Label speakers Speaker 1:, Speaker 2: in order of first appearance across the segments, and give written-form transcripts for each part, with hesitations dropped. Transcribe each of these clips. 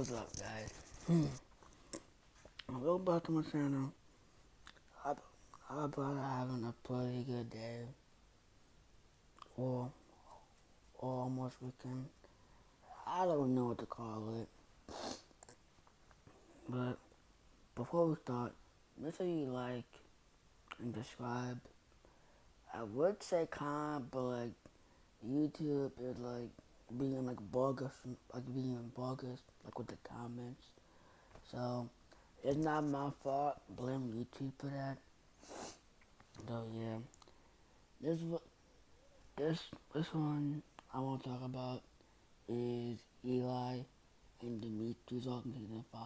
Speaker 1: What's up, guys? Welcome back to my channel. I hope y'all are having a pretty good day or almost weekend. I don't know what to call it, but before we start, make sure you like and subscribe. I would say comment, but like YouTube is like being like bogus, like with the comments. So it's not my fault. Blame YouTube for that. So yeah, this this this one I want to talk about is Eli and Demitri talking season 5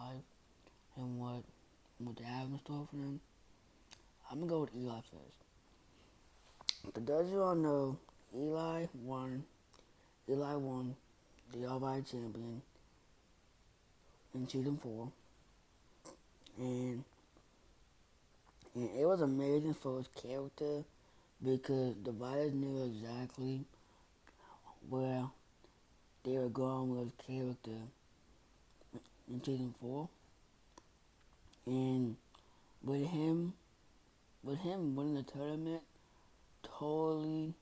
Speaker 1: and what they have in store for them. I'm gonna go with Eli first. For those you all know, Eli won the All-White Champion in season 4, and and it was amazing for his character because the writers knew exactly where they were going with his character in season 4, and with him winning the tournament totally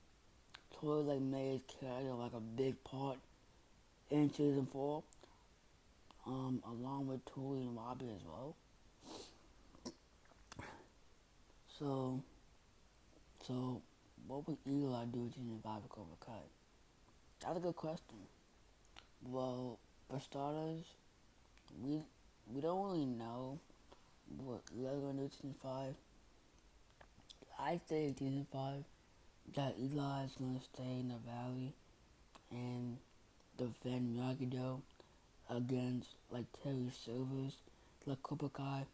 Speaker 1: like made his character like a big part in season 4, along with Tori and Robbie as well. So so what would Eli do in season 5 with Cobra Kai? That's a good question. Well, for starters, we we don't really know what Eli's gonna do in season 5. I think season 5 that Eli is gonna stay in the valley and defend Miyagi-Do against like Terry Silver's like Cobra Kai,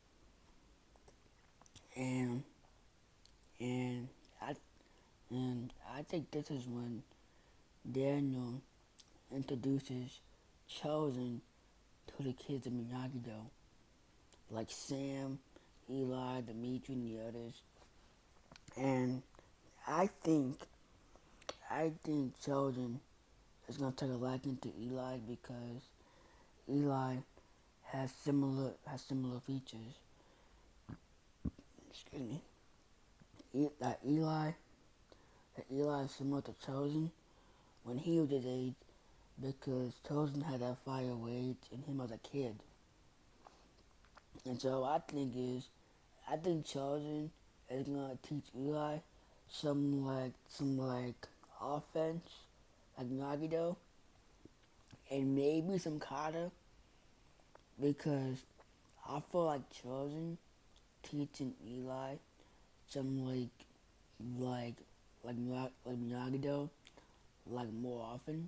Speaker 1: and and I I think this is when Daniel introduces Chosen to the kids of Miyagi-Do, like Sam, Eli, Demitri, and the others. And I think Chosen is gonna take a liking to Eli because Eli has similar features. Excuse me. That Eli is similar to Chosen when he was his age because Chosen had that fire rage in him as a kid. And so I think Chosen is gonna teach Eli some offense like Nagito and maybe some kata because I feel like Chosen teaching Eli some like like Nagito like more often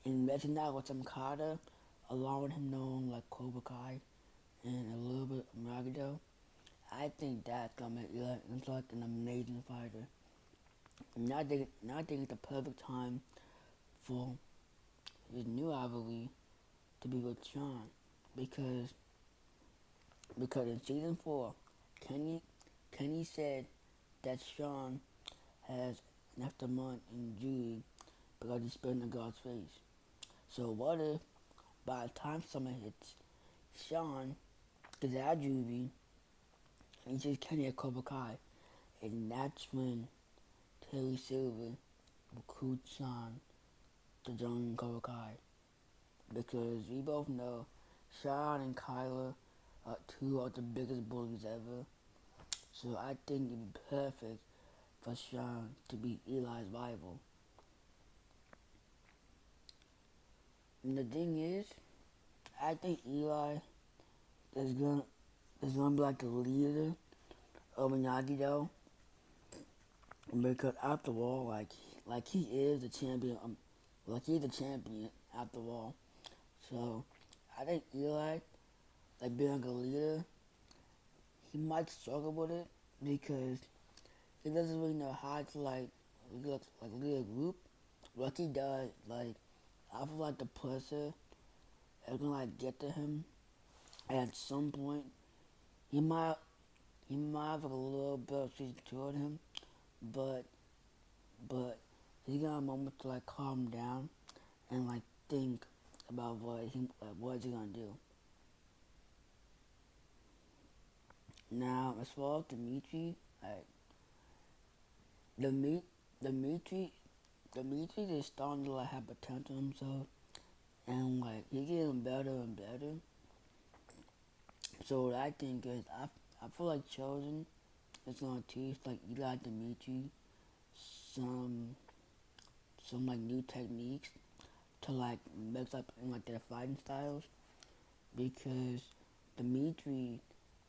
Speaker 1: and matching that with some kata along with him knowing like Cobra Kai and a little bit of Nagito. I think that's gonna make Eli into like an amazing fighter. And I think it's the perfect time for his new rivalry to be with Sean because in season 4, Kenny said that Sean has an extra month in juvie because he spit in the God's face. So what if by the time summer hits, Sean is out juvie and he sees Kenny at Cobra Kai, and that's when Terry Silver recruits Sean to join Cobra Kai because we both know Sean and Kyler are two of the biggest bullies ever. So I think it'd be perfect for Sean to be Eli's rival. And the thing is, I think Eli is gonna be like the leader of Miyagi-Do because after all, like he is the champion, like he's the champion after all. So I think Eli, like being a leader, he might struggle with it because he doesn't really know how to lead a group. Like he does, like I feel like the pressure is gonna like get to him, and at some point he might have like, a little bit of street toward him, but but he got a moment to like calm down and like think about what he gonna do. Now, as far as Demitri, like Demi- Demitri, Demitri is starting to like have potential himself, and like he's getting better and better. So what I think is, I feel like Chosen is gonna teach like Eli Demitri some some like new techniques to like mix up in like their fighting styles because Demitri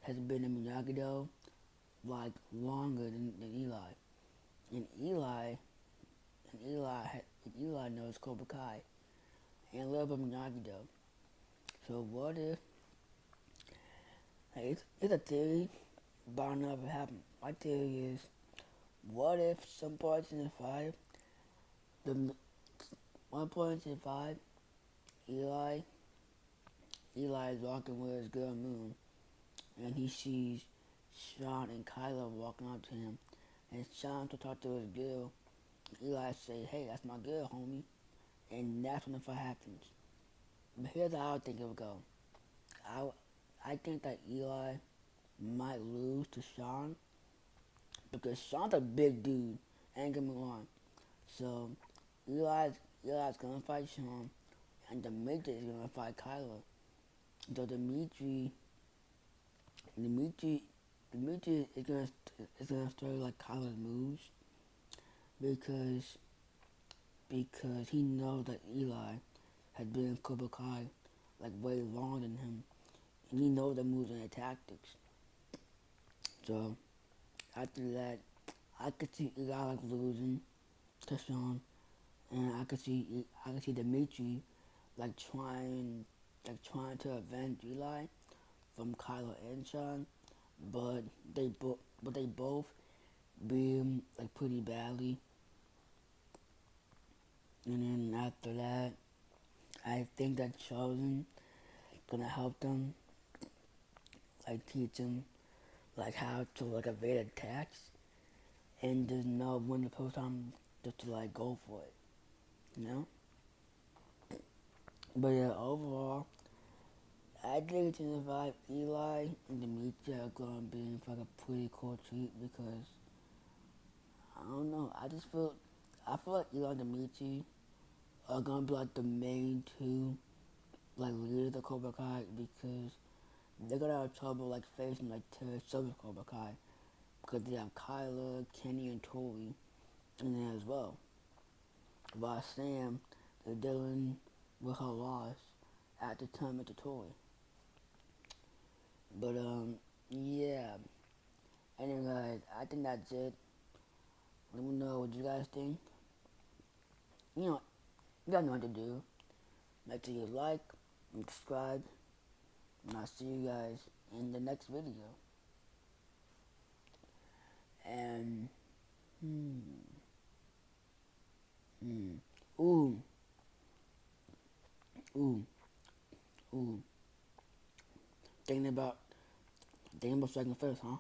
Speaker 1: has been in Miyagi-Do like longer than Eli, and Eli knows Cobra Kai and a little bit of Miyagi-Do. So what if like, it's a theory, but I don't know if it happened. My theory is, what if some parts in the five, the one point in five, Eli Eli is walking with his girl Moon, and he sees Sean and Kylo walking up to him, and Sean to talk to his girl. Eli say, "Hey, that's my girl, homie," and that's when the fight happens. But here's how I think it would go. I I think that Eli might lose to Sean because Sean's a big dude. Ain't get me wrong. So Eli's Eli's gonna fight Sean, and Demitri is gonna fight Kylo. So Demitri, Demitri is gonna start like Kylo's moves because he knows that Eli has been in Cobra Kai like way longer than him, and he knows the moves and the tactics. So after that, I could see Eli like losing to Sean, and I could see Demitri like trying to avenge Eli from Kylo and Sean, but they both beat him like pretty badly. And then after that, I think that Chosen gonna help them, like teach them like how to like evade attacks and just know when to put time just to like go for it, you know. But yeah, overall, I think it's gonna survive Eli and Demetri are gonna be like a pretty cool treat because I don't know. I feel like Eli and Demetri are gonna be like the main two like leaders of Cobra Kai because they're gonna have trouble like facing like Terry Silver's Cobra Kai because they have Kyla, Kenny, and Tori in there as well. While Sam is dealing with her loss at the time of the Tori. But yeah. Anyway, I think that's it. Let me know what you guys think. You know, you guys know what to do. Make sure you like and subscribe, and I'll see you guys in the next video. And hmm, hmm, ooh, ooh, ooh. Thinking about striking first, huh?